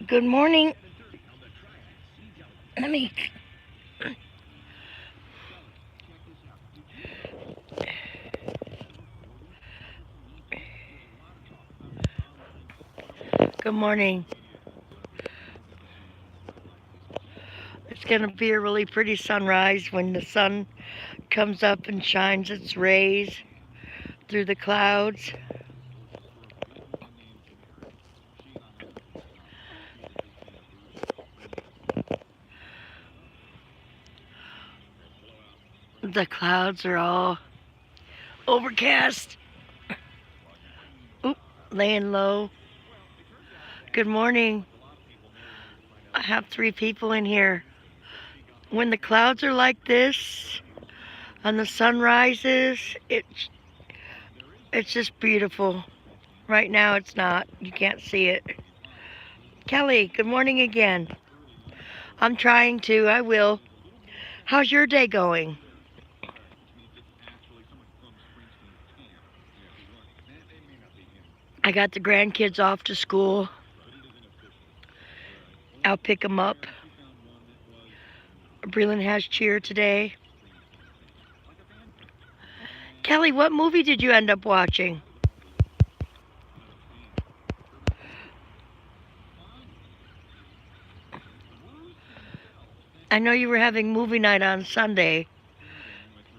Good morning. Let me. Good morning. It's going to be a really pretty sunrise when the sun comes up and shines its rays through the clouds. The clouds are all overcast. Oop, laying low. Good morning. I have 3 people in here. When the clouds are like this and the sun rises, it's just beautiful. Right now it's not. You can't see it. Kelly, good morning again. I'm trying to. I will. How's your day going? I got the grandkids off to school. I'll pick them up. Breland has cheer today. Kelly, what movie did you end up watching? I know you were having movie night on Sunday,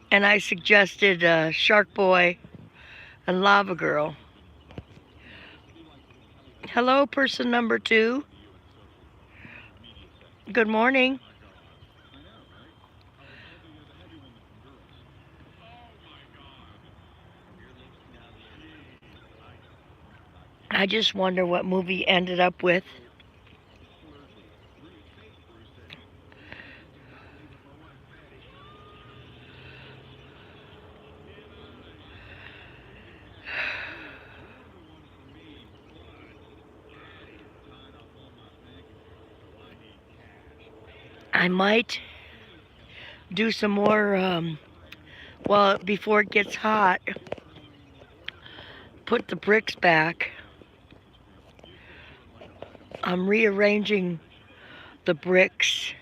and I suggested Shark Boy and Lava Girl. Hello, person number 2. Good morning. I just wonder what movie you ended up with. I might do some more, well, before it gets hot, put the bricks back. I'm rearranging the bricks,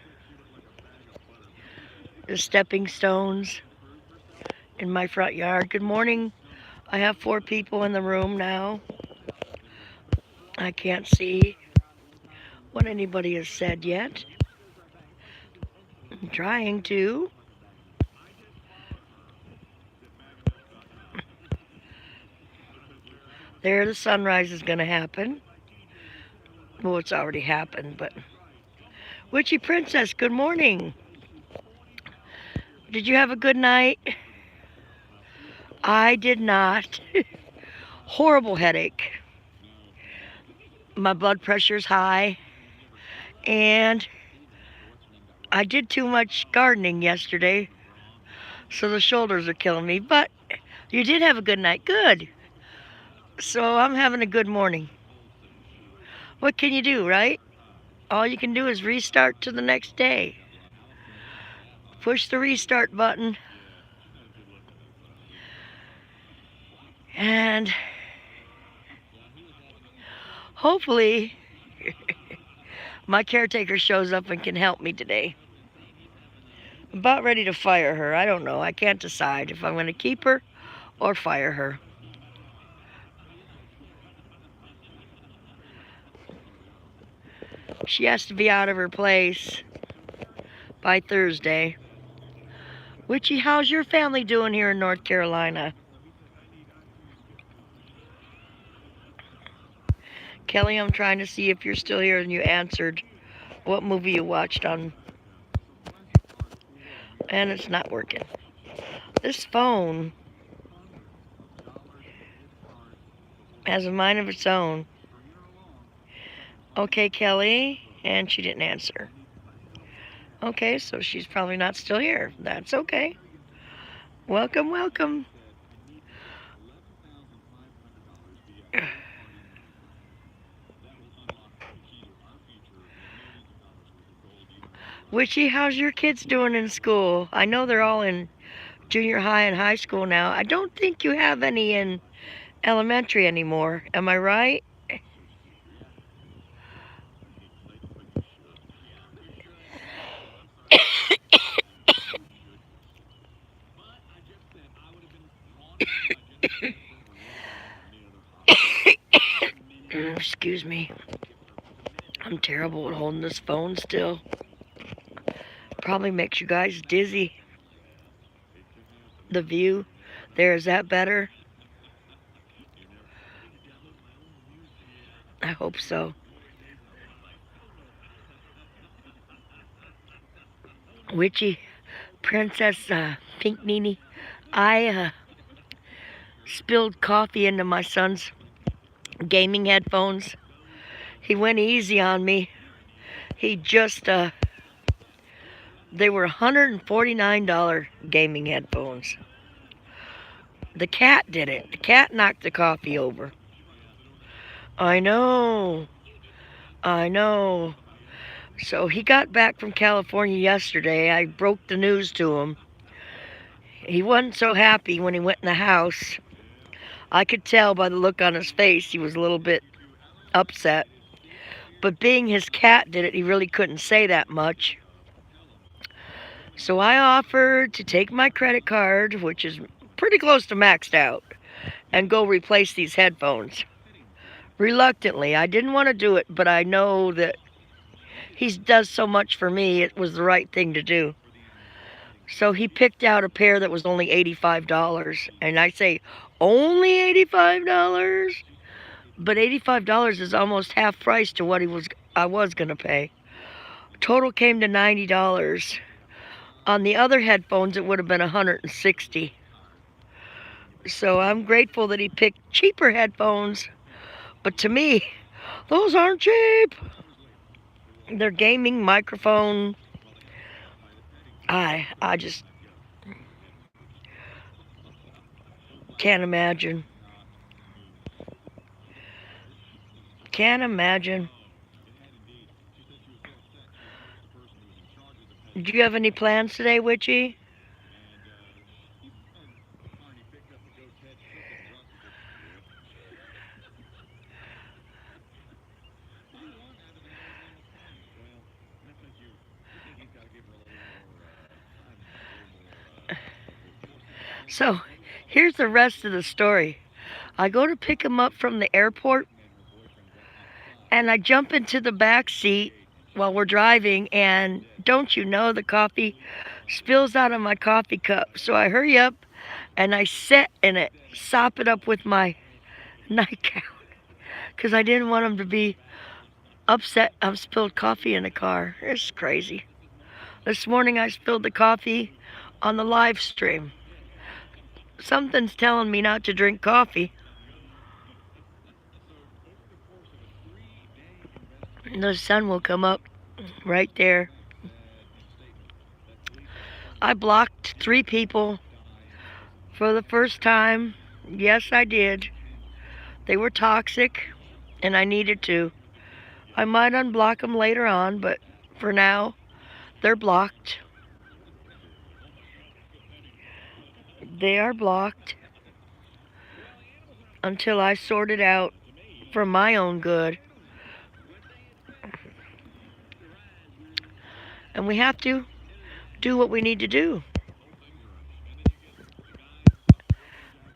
the stepping stones in my front yard. Good morning. I have 4 people in the room now. I can't see what anybody has said yet. I'm trying to. There, the sunrise is going to happen. Well, it's already happened, but... Witchy Princess, good morning. Did you have a good night? I did not. Horrible headache. My blood pressure's high. And I did too much gardening yesterday, so the shoulders are killing me. But you did have a good night. Good. So I'm having a good morning. What can you do, right? All you can do is restart to the next day. Push the restart button. And hopefully my caretaker shows up and can help me today. I'm about ready to fire her. I don't know. I can't decide if I'm going to keep her or fire her. She has to be out of her place by Thursday. Witchy, how's your family doing here in North Carolina? Kelly, I'm trying to see if you're still here and you answered what movie you watched on. And it's not working. This phone has a mind of its own. Okay, Kelly, and she didn't answer. Okay, so she's probably not still here. That's okay. Welcome, welcome. Witchy, how's your kids doing in school? I know they're all in junior high and high school now. I don't think you have any in elementary anymore. Am I right? Excuse me. I'm terrible at holding this phone still. Probably makes you guys dizzy. The view. There, is that better? I hope so. Witchy Princess Pink Nini, I spilled coffee into my son's gaming headphones. He went easy on me. He just, they were $149 gaming headphones. The cat did it. The cat knocked the coffee over. I know. I know. So he got back from California yesterday. I broke the news to him. He wasn't so happy when he went in the house. I could tell by the look on his face he was a little bit upset. But being his cat did it, he really couldn't say that much. So I offered to take my credit card, which is pretty close to maxed out, and go replace these headphones. Reluctantly, I didn't want to do it, but I know that he does so much for me, it was the right thing to do. So he picked out a pair that was only $85, and I say, only $85? But $85 is almost half price to what I was going to pay. Total came to $90. On the other headphones, it would have been $160. So I'm grateful that he picked cheaper headphones. But to me, those aren't cheap. They're gaming microphone. I just can't imagine. Can't imagine. Do you have any plans today, Witchy? So, here's the rest of the story. I go to pick him up from the airport, and I jump into the back seat while we're driving, and don't you know, the coffee spills out of my coffee cup. So I hurry up, and I sit in it, sop it up with my nightgown, because I didn't want him to be upset I've spilled coffee in the car. It's crazy. This morning I spilled the coffee on the live stream. Something's telling me not to drink coffee. The sun will come up right there. I blocked 3 people for the first time. Yes, I did. They were toxic, and I needed to. I might unblock them later on, but for now, they're blocked. They are blocked until I sort it out for my own good. And we have to do what we need to do.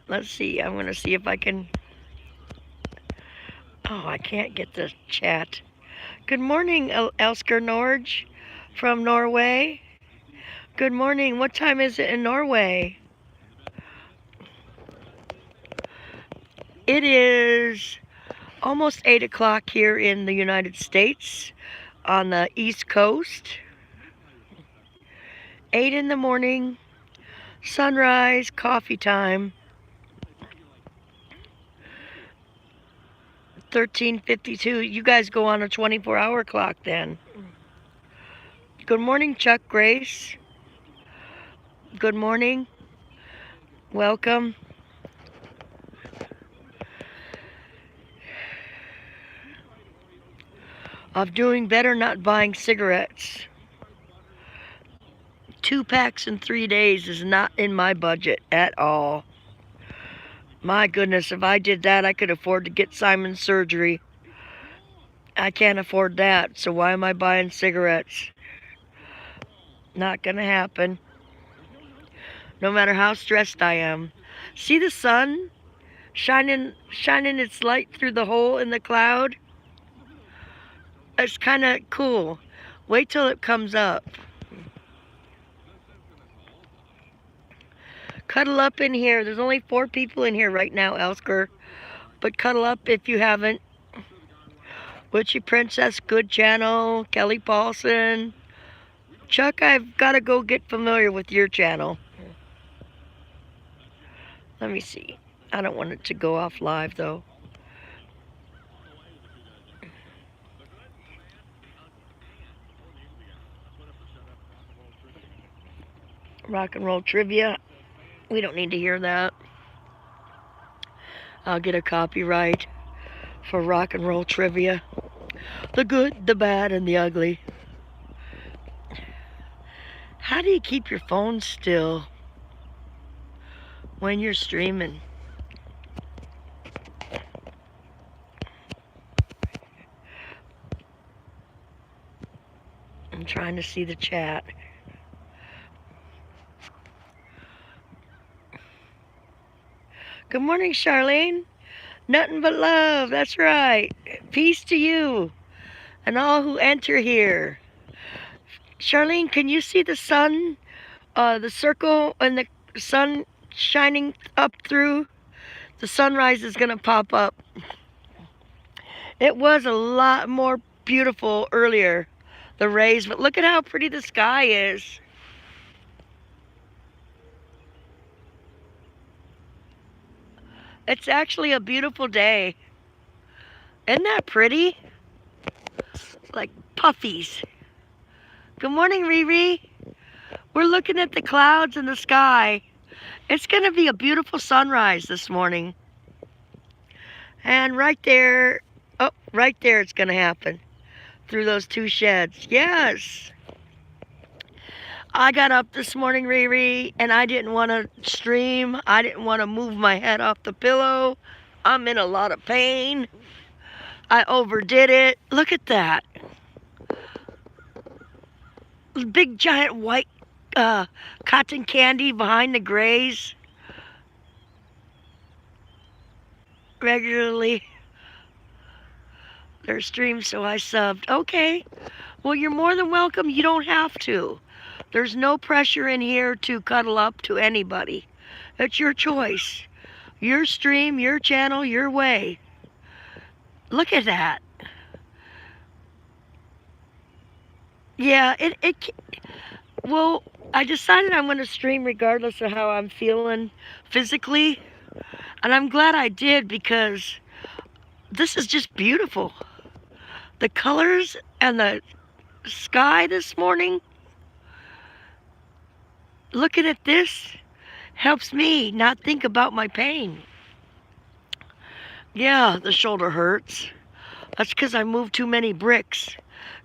Let's see. I'm going to see if I can... Oh, I can't get the chat. Good morning, Elsker Norge from Norway. Good morning. What time is it in Norway? It is almost 8 o'clock here in the United States on the East Coast. 8 in the morning, sunrise, coffee time. 13:52. You guys go on a 24-hour clock then. Good morning, Chuck Grace. Good morning. Welcome. I'm doing better not buying cigarettes. 2 packs in 3 days is not in my budget at all. My goodness, if I did that, I could afford to get Simon's surgery. I can't afford that, so why am I buying cigarettes? Not gonna happen. No matter how stressed I am. See the sun? shining its light through the hole in the cloud. It's kind of cool. Wait till it comes up. Cuddle up in here. There's only 4 people in here right now, Elsker. But cuddle up if you haven't. Witchy Princess, good channel. Kelly Paulson. Chuck, I've got to go get familiar with your channel. Let me see. I don't want it to go off live, though. Rock and roll trivia. We don't need to hear that. I'll get a copyright for rock and roll trivia. The good, the bad, and the ugly. How do you keep your phone still when you're streaming? I'm trying to see the chat. Good morning, Charlene. Nothing but love. That's right. Peace to you and all who enter here. Charlene, can you see the sun, the circle and the sun shining up through? The sunrise is going to pop up. It was a lot more beautiful earlier, the rays, but look at how pretty the sky is. It's actually a beautiful day. Isn't that pretty? Like puffies. Good morning, Riri. We're looking at the clouds in the sky. It's going to be a beautiful sunrise this morning. And right there, oh, right there it's going to happen. Through those 2 sheds. Yes. I got up this morning, Riri, and I didn't want to stream. I didn't want to move my head off the pillow. I'm in a lot of pain. I overdid it. Look at that. Big giant white cotton candy behind the grays. Regularly. Their streams, so I subbed. Okay. Well, you're more than welcome. You don't have to. There's no pressure in here to cuddle up to anybody. It's your choice. Your stream, your channel, your way. Look at that. Yeah, well, I decided I'm going to stream regardless of how I'm feeling physically. And I'm glad I did because this is just beautiful. The colors and the sky this morning. Looking at this helps me not think about my pain. Yeah, the shoulder hurts. That's because I moved too many bricks.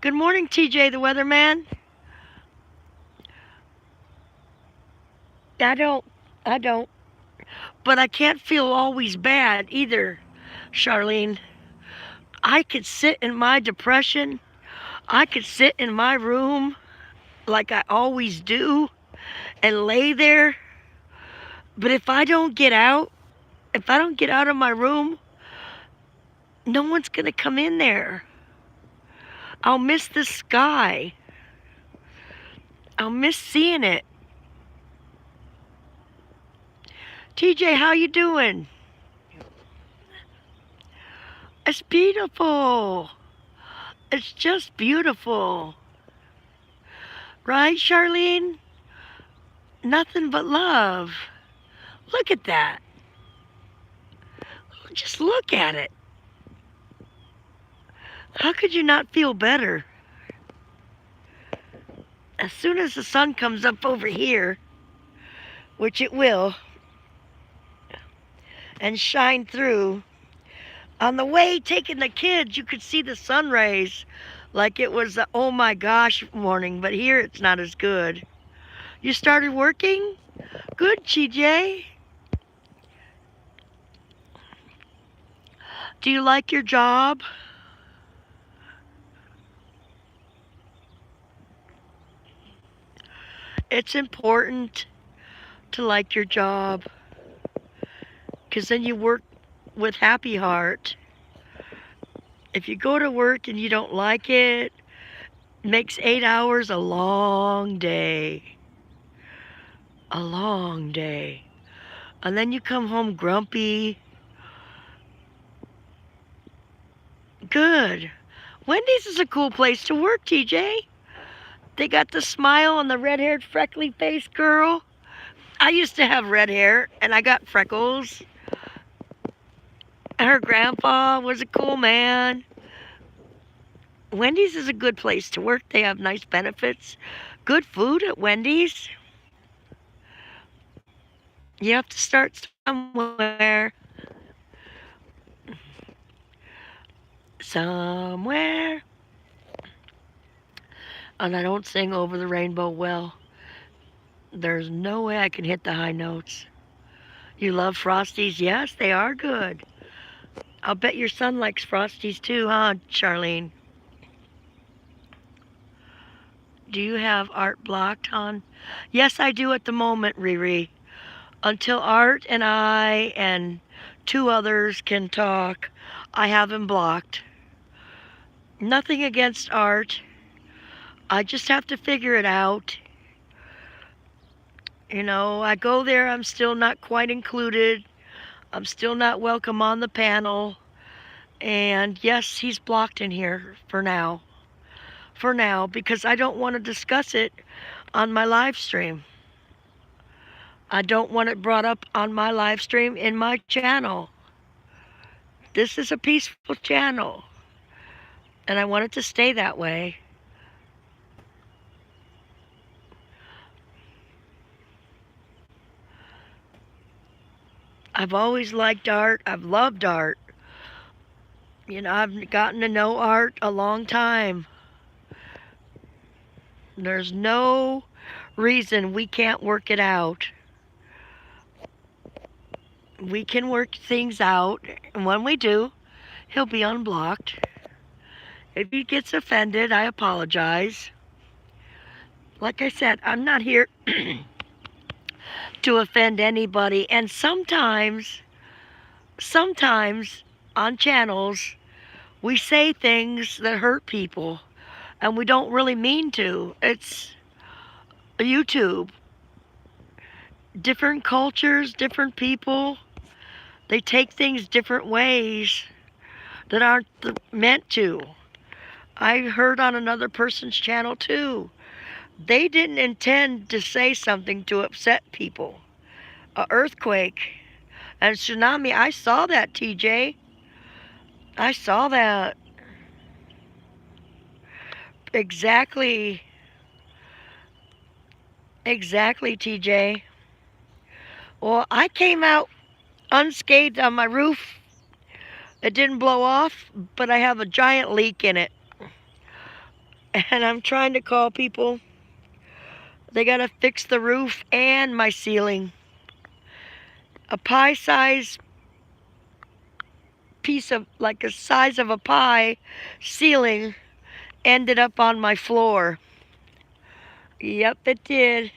Good morning, TJ the weatherman. I don't. But I can't feel always bad either, Charlene. I could sit in my depression. I could sit in my room like I always do and lay there. But if I don't get out of my room, no one's going to come in there. I'll miss the sky. I'll miss seeing it. TJ, how you doing? It's beautiful. It's just beautiful. Right, Charlene? Nothing but love. Look at that. Just look at it. How could you not feel better? As soon as the sun comes up over here, which it will, and shine through, on the way taking the kids, you could see the sun rays like it was the oh my gosh morning, but here it's not as good. You started working? Good, TJ. Do you like your job? It's important to like your job because then you work with Happy Heart. If you go to work and you don't like it, makes 8 hours a long day. A long day. And then you come home grumpy. Good. Wendy's is a cool place to work, TJ. They got the smile on the red-haired, freckly-faced girl. I used to have red hair, and I got freckles. Her grandpa was a cool man. Wendy's is a good place to work. They have nice benefits. Good food at Wendy's. You have to start somewhere. Somewhere. And I don't sing Over the Rainbow well. There's no way I can hit the high notes. You love Frosties? Yes, they are good. I'll bet your son likes Frosties too, huh, Charlene? Do you have Art blocked, hon? Yes, I do at the moment, Riri. Until Art and I and 2 others can talk, I have him blocked. Nothing against Art. I just have to figure it out. You know, I go there, I'm still not quite included. I'm still not welcome on the panel. And yes, he's blocked in here for now. For now, because I don't want to discuss it on my live stream. I don't want it brought up on my live stream in my channel. This is a peaceful channel. And I want it to stay that way. I've always liked Art. I've loved Art. You know, I've gotten to know Art a long time. There's no reason we can't work it out. We can work things out, and when we do, he'll be unblocked. If he gets offended, I apologize. Like I said, I'm not here to offend anybody, and sometimes on channels, we say things that hurt people, and we don't really mean to. It's YouTube. Different cultures, different people, they take things different ways that aren't meant to. I heard on another person's channel too. They didn't intend to say something to upset people. An earthquake and tsunami. I saw that, TJ. I saw that. Exactly. Exactly, TJ. Well, I came out unscathed on my roof. It didn't blow off, but I have a giant leak in it. And I'm trying to call people. They gotta fix the roof and my ceiling. A pie-size piece of, like a size of a pie ceiling ended up on my floor. Yep, it did.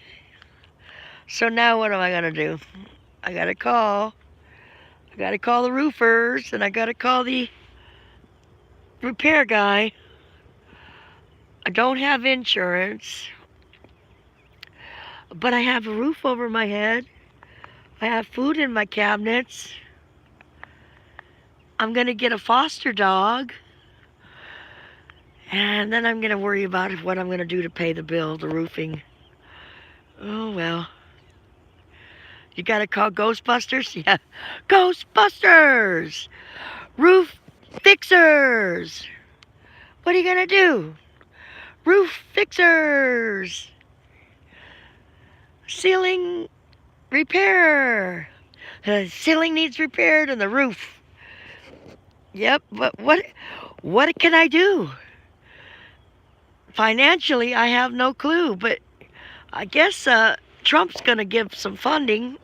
So now what am I gonna do? I gotta call the roofers, and I gotta call the repair guy. I don't have insurance, but I have a roof over my head. I have food in my cabinets. I'm gonna get a foster dog, and then I'm gonna worry about what I'm gonna do to pay the bill, the roofing. Oh well. You gotta call Ghostbusters? Yeah. Ghostbusters! Roof fixers! What are you gonna do? Roof fixers! Ceiling repair! The ceiling needs repaired and the roof. Yep, but what can I do? Financially, I have no clue, but I guess Trump's gonna give some funding.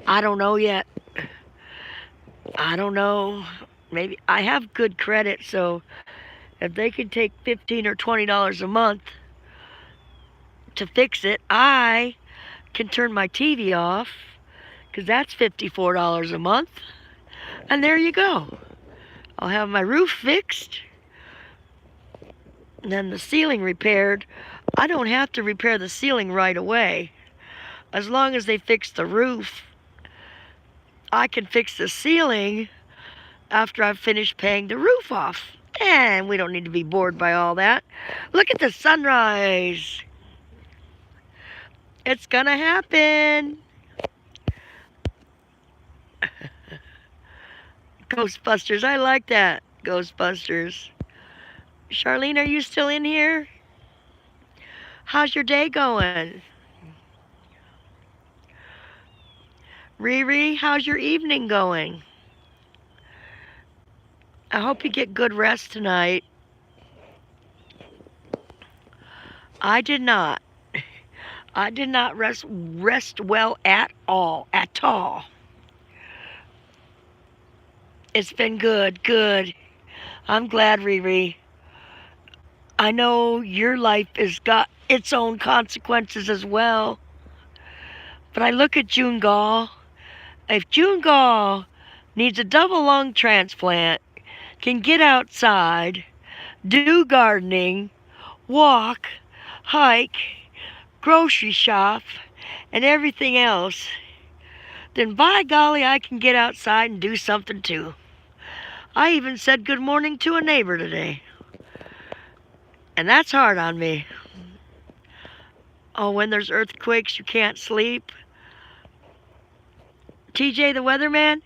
I don't know yet. I don't know. Maybe I have good credit, so if they can take $15 or $20 a month to fix it, I can turn my TV off, because that's $54 a month. And there you go. I'll have my roof fixed, and then the ceiling repaired. I don't have to repair the ceiling right away. As long as they fix the roof, I can fix the ceiling after I've finished paying the roof off. And we don't need to be bored by all that. Look at the sunrise. It's gonna happen. Ghostbusters, I like that. Ghostbusters. Charlene, are you still in here? How's your day going? Riri, how's your evening going? I hope you get good rest tonight. I did not. I did not rest well at all. At all. It's been good. I'm glad, Riri. I know your life has got its own consequences as well. But I look at June Gall. If June Gall needs a double lung transplant, can get outside, do gardening, walk, hike, grocery shop, and everything else, then by golly, I can get outside and do something too. I even said good morning to a neighbor today. And that's hard on me. Oh, when there's earthquakes, you can't sleep. TJ the weatherman,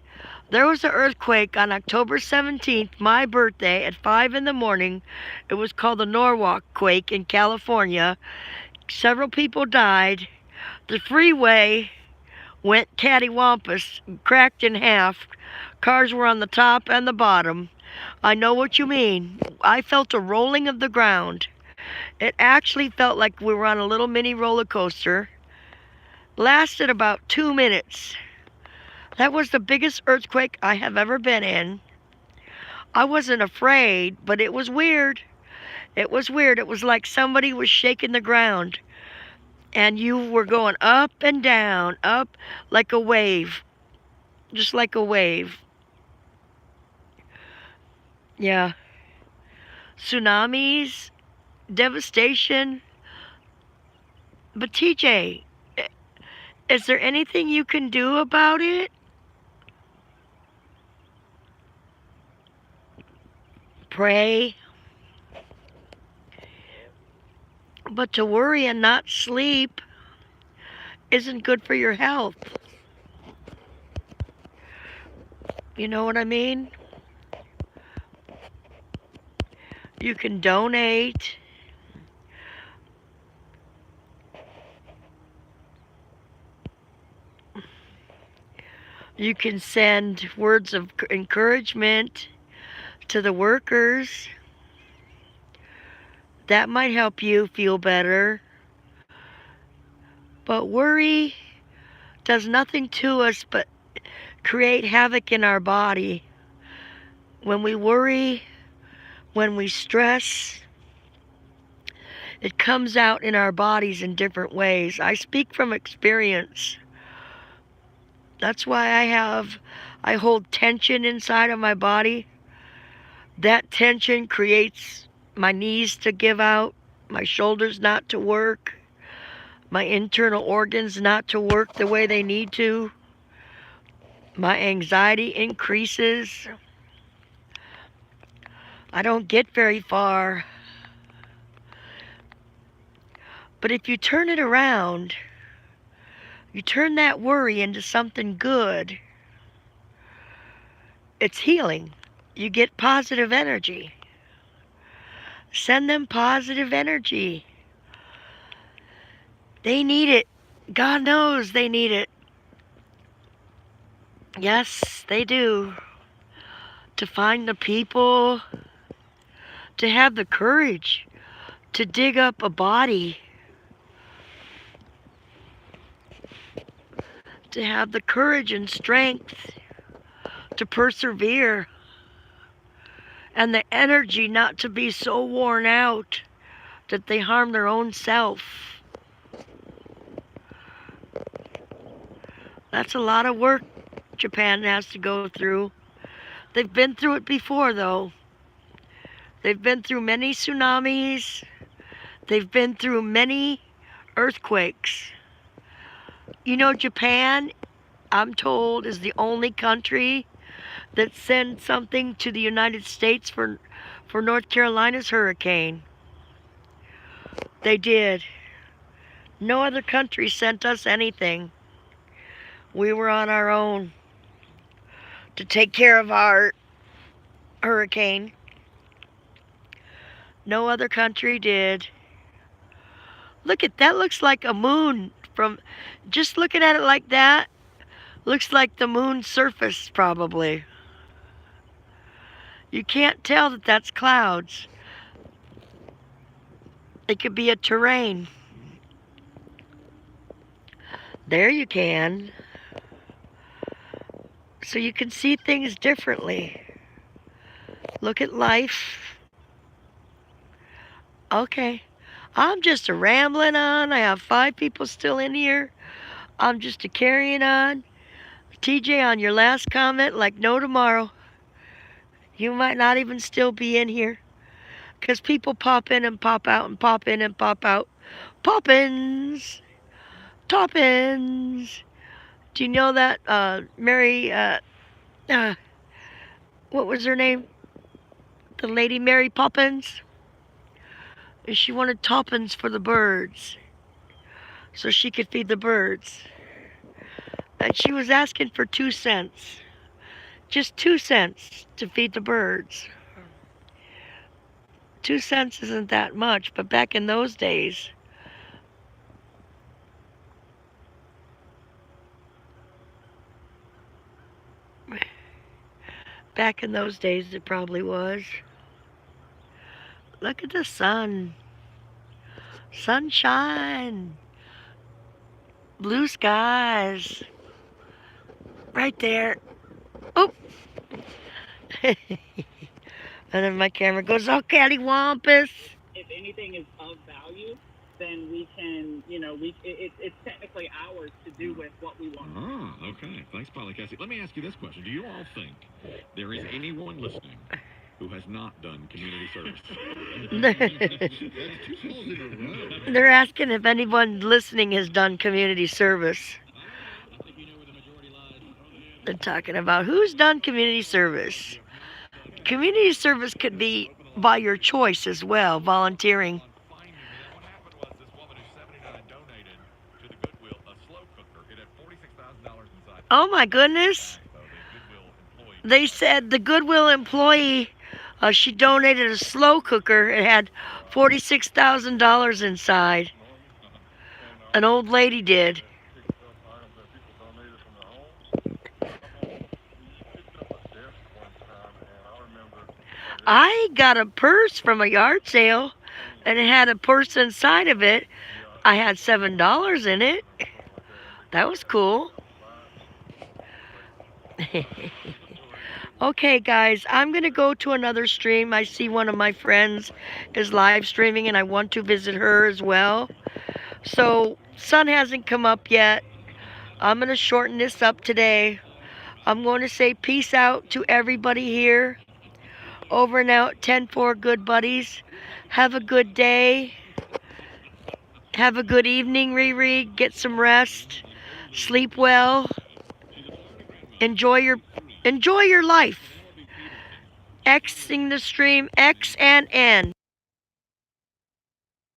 there was an earthquake on October 17th, my birthday, at 5 in the morning. It was called the Norwalk quake in California. Several people died. The freeway went cattywampus, cracked in half. Cars were on the top and the bottom. I know what you mean. I felt a rolling of the ground. It actually felt like we were on a little mini roller coaster. Lasted about 2 minutes. That was the biggest earthquake I have ever been in. I wasn't afraid, but it was weird. It was weird. It was like somebody was shaking the ground. And you were going up and down, up like a wave. Just like a wave. Yeah. Tsunamis, devastation. But TJ, is there anything you can do about it? Pray. But to worry and not sleep isn't good for your health. You know what I mean? You can donate. You can send words of encouragement to the workers. That might help you feel better. But worry does nothing to us but create havoc in our body. When we worry, when we stress, it comes out in our bodies in different ways. I speak from experience. That's why I hold tension inside of my body. That tension creates my knees to give out, my shoulders not to work, my internal organs not to work the way they need to. My anxiety increases. I don't get very far. But if you turn it around, you turn that worry into something good, it's healing. You get positive energy. Send them positive energy. They need it. God knows they need it. Yes, they do. To find the people, to have the courage to dig up a body, to have the courage and strength to persevere, and the energy not to be so worn out that they harm their own self. That's a lot of work Japan has to go through. They've been through it before, though. They've been through many tsunamis. They've been through many earthquakes. You know, Japan, I'm told, is the only country that sends something to the United States for North Carolina's hurricane. They did. No other country sent us anything. We were on our own to take care of our hurricane. No other country did. Look at that, looks like a moon from just looking at it like that. Looks like the moon's surface probably. You can't tell that that's clouds. It could be a terrain. There you can. So you can see things differently. Look at life. Okay. I'm just a rambling on. I have 5 people still in here. I'm just a carrying on. TJ, on your last comment, like no tomorrow. You might not even still be in here. Because people pop in and pop out and pop in and pop out. Poppins. Toppins. Do you know that Mary, what was her name? The lady Mary Poppins? And she wanted toppins for the birds. So she could feed the birds. And she was asking for 2 cents. Just 2 cents to feed the birds. 2 cents isn't that much, but back in those days, it probably was. Look at the sun. Sunshine. Blue skies. Right there. Oh. And then my camera goes, oh, cattywampus. If anything is of value, then we can, it's technically ours to do with what we want. Oh, okay. Thanks, Polly Cassie. Let me ask you this question. Do you all think there is anyone listening who has not done community service? They're asking if anyone listening has done community service. They're talking about who's done community service. Community service could be by your choice as well, volunteering. Oh my goodness. They said the Goodwill employee, she donated a slow cooker. It had $46,000 inside. An old lady did. I got a purse from a yard sale, and it had a purse inside of it. I had $7 in it. That was cool. Okay, guys, I'm going to go to another stream. I see one of my friends is live streaming, and I want to visit her as well. So, sun hasn't come up yet. I'm going to shorten this up today. I'm going to say peace out to everybody here. Over and out, 10-4 good buddies. Have a good day. Have a good evening, Riri. Get some rest. Sleep well. Enjoy your life. Xing the stream, X and N.